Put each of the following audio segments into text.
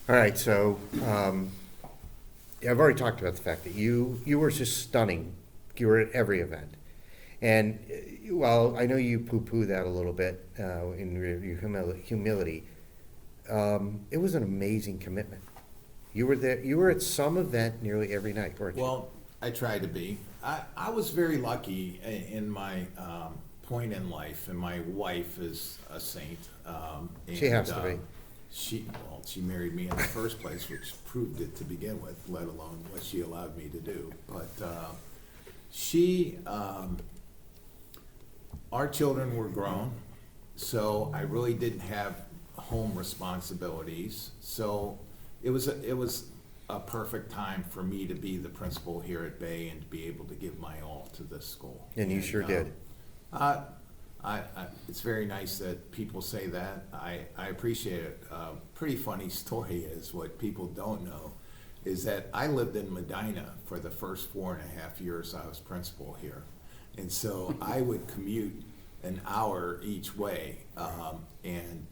All right, so yeah, I've already talked about the fact that you were just stunning. You were at every event, and while I know you poo-poo that a little bit in your humility, it was an amazing commitment. You were there. You were at some event nearly every night, weren't you? Well, I tried to be. I was very lucky in my point in life, and my wife is a saint. She has to be. She married me in the first place, which proved it to begin with, let alone what she allowed me to do. But she, our children were grown, so I really didn't have home responsibilities. So it was a perfect time for me to be the principal here at Bay and to be able to give my all to this school. And you sure did. It's very nice that people say that. I appreciate it. Pretty funny story is what people don't know is that I lived in Medina for the first 4.5 years I was principal here. And so I would commute an hour each way. And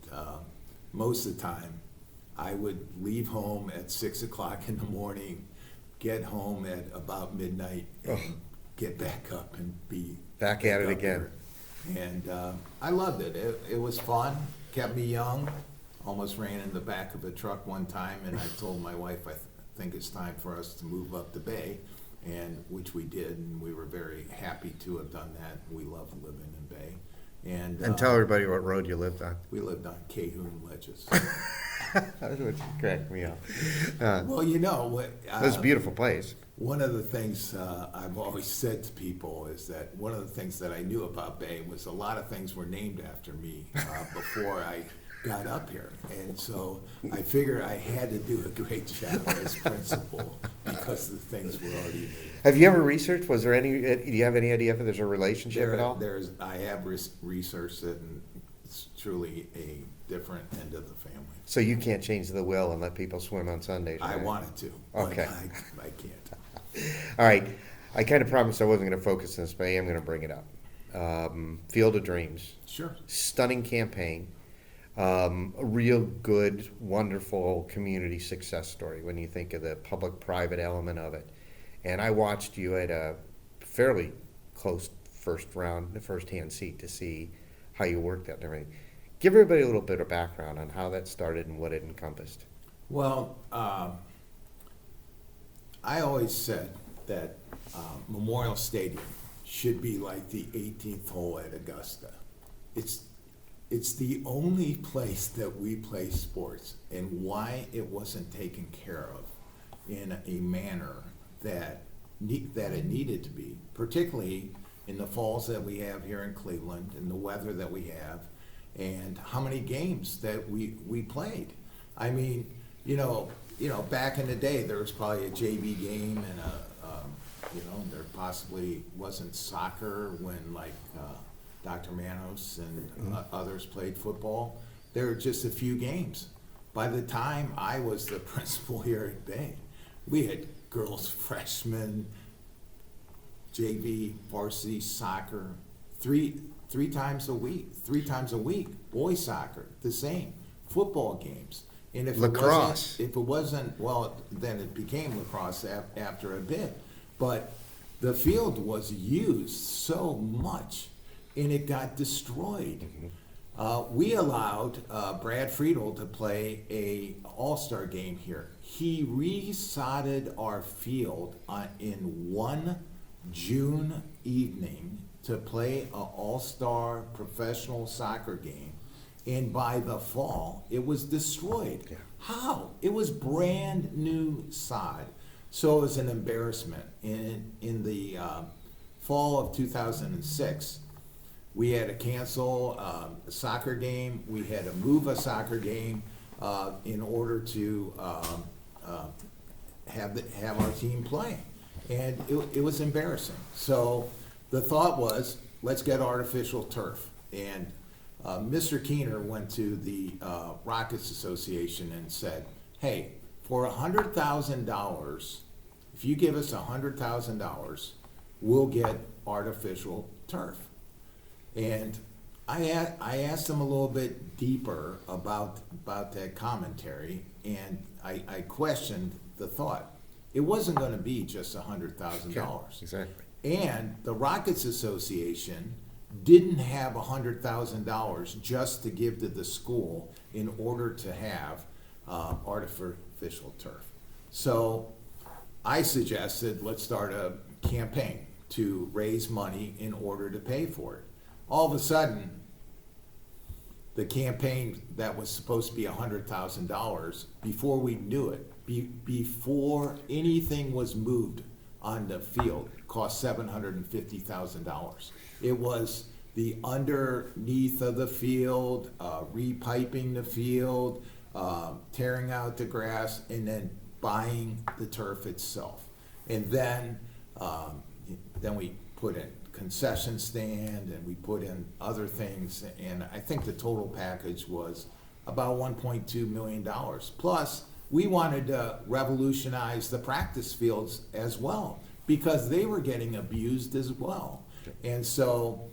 most of the time I would leave home at 6 o'clock in the morning, get home at about midnight, and get back up and be Back at it up again. here. And I loved it. It was fun, kept me young. Almost ran in the back of a truck one time, and I told my wife, I think it's time for us to move up to Bay, and which we did, and we were very happy to have done that. We love living in Bay. And tell everybody what road you lived on. we lived on Cahoon ledges. That's what cracked me up. Well, you know what? It was a beautiful place. One of the things I've always said to people is that one of the things that I knew about Bay was a lot of things were named after me before I got up here. And so I figured I had to do a great job as principal because the things were already named. Have you ever researched? Was there any? Do you have any idea if there's a relationship at all? I have researched it, and it's truly a different end of the family. So you can't change the will and let people swim on Sundays. I right? wanted to, Okay. but I can't. All right. I kind of promised I wasn't going to focus on this, but I am going to bring it up. Field of Dreams. Sure. Stunning campaign. A real good, wonderful community success story when you think of the public-private element of it. And I watched you at a fairly close first-hand seat to see how you worked that and everything. Give everybody a little bit of background on how that started and what it encompassed. Well, I always said that Memorial Stadium should be like the 18th hole at Augusta. It's the only place that we play sports, and why it wasn't taken care of in a manner that it needed to be, particularly in the falls that we have here in Cleveland and the weather that we have, and how many games that we played. I mean, you know, back in the day, there was probably a JV game and there possibly wasn't soccer when Dr. Manos and others played football. There were just a few games. By the time I was the principal here at Bay, we had girls, freshmen, JV, varsity soccer, three times a week. Boys soccer, the same. Football games. And if Lacrosse. it wasn't, well, then it became lacrosse after a bit. But the field was used so much, and it got destroyed. We allowed Brad Friedel to play a all-star game here. He resodded our field in one June evening to play an all-star professional soccer game, and by the fall, it was destroyed. Yeah. How? It was brand new sod. So it was an embarrassment. In the fall of 2006, we had to cancel a soccer game. We had to move a soccer game in order to have our team play. And it was embarrassing. So the thought was, let's get artificial turf. And Mr. Keener went to the Rockets Association and said, hey, for $100,000, if you give us $100,000, we'll get artificial turf. And I asked him a little bit deeper about that commentary, and I questioned the thought. It wasn't gonna be just $100,000. Exactly. And the Rockets Association didn't have $100,000 just to give to the school in order to have artificial turf. So I suggested, let's start a campaign to raise money in order to pay for it. All of a sudden, the campaign that was supposed to be $100,000, before we knew it, before anything was moved on the field, cost $750,000. It was the underneath of the field, repiping the field, tearing out the grass, and then buying the turf itself. And then we put in concession stand, and we put in other things, and I think the total package was about $1.2 million. Plus, we wanted to revolutionize the practice fields as well, because they were getting abused as well. And so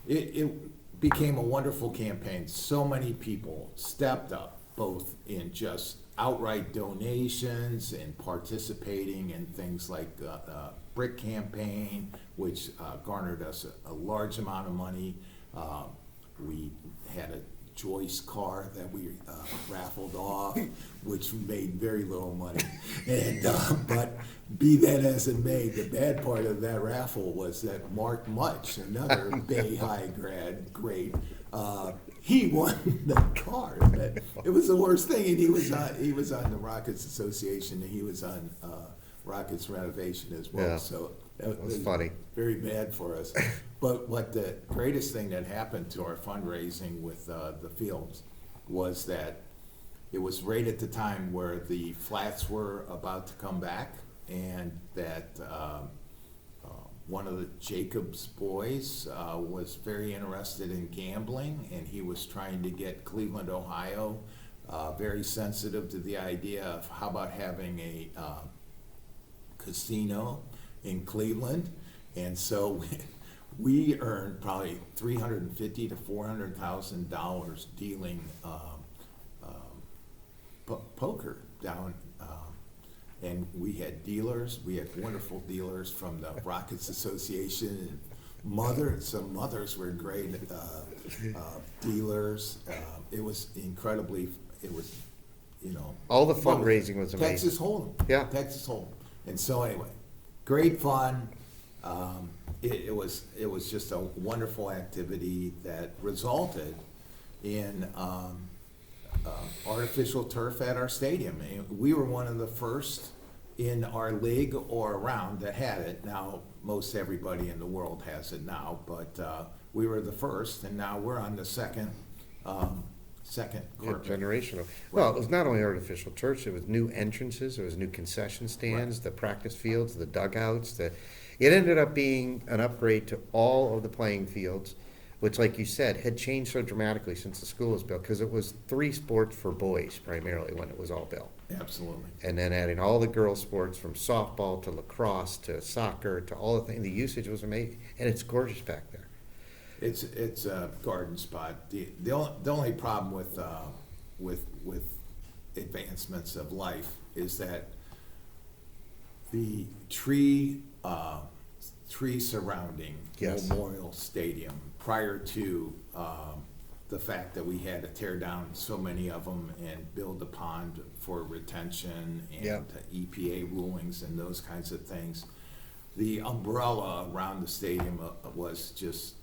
it became a wonderful campaign. So many people stepped up, both in just outright donations and participating in things like brick campaign, which garnered us a large amount of money. We had a Joyce car that we raffled off, which made very little money. And but be that as it may, the bad part of that raffle was that Mark Much, another Bay High great, he won the car. It was the worst thing, and he was on the Rockets Association, and he was on Rockets renovation as well. Yeah. So That was funny. Very bad for us. But what the greatest thing that happened to our fundraising with the fields was that it was right at the time where the flats were about to come back, and that one of the Jacobs boys was very interested in gambling, and he was trying to get Cleveland, Ohio, very sensitive to the idea of how about having a casino in Cleveland. And so we earned probably $350,000 to $400,000 dealing poker down, and we had dealers. We had wonderful dealers from the Rockets Association. Some mothers were great dealers. It was incredibly. It was, all the fundraising was amazing. Texas Hold'em. Yeah. Texas Hold'em. And so anyway, great fun. It was just a wonderful activity that resulted in artificial turf at our stadium. And we were one of the first in our league or around that had it. Now, most everybody in the world has it now, but we were the first, and now we're on the second carpet. Generational. Well, it was not only artificial turf, it was new entrances, there was new concession stands, the practice fields, the dugouts. It ended up being an upgrade to all of the playing fields, which, like you said, had changed so dramatically since the school was built, because it was 3 sports for boys primarily when it was all built. Absolutely. And then adding all the girls' sports, from softball to lacrosse to soccer to all the things, the usage was amazing, and it's gorgeous back there. It's a garden spot. The only problem with advancements of life is that the tree surrounding Yes. Memorial Stadium, prior to the fact that we had to tear down so many of them and build a pond for retention and Yep. EPA rulings and those kinds of things, the umbrella around the stadium was just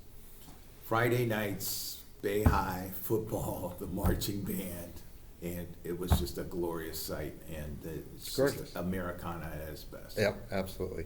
Friday nights, Bay High football, the marching band, and it was just a glorious sight, and it's gorgeous. just Americana at its best. Yep, absolutely.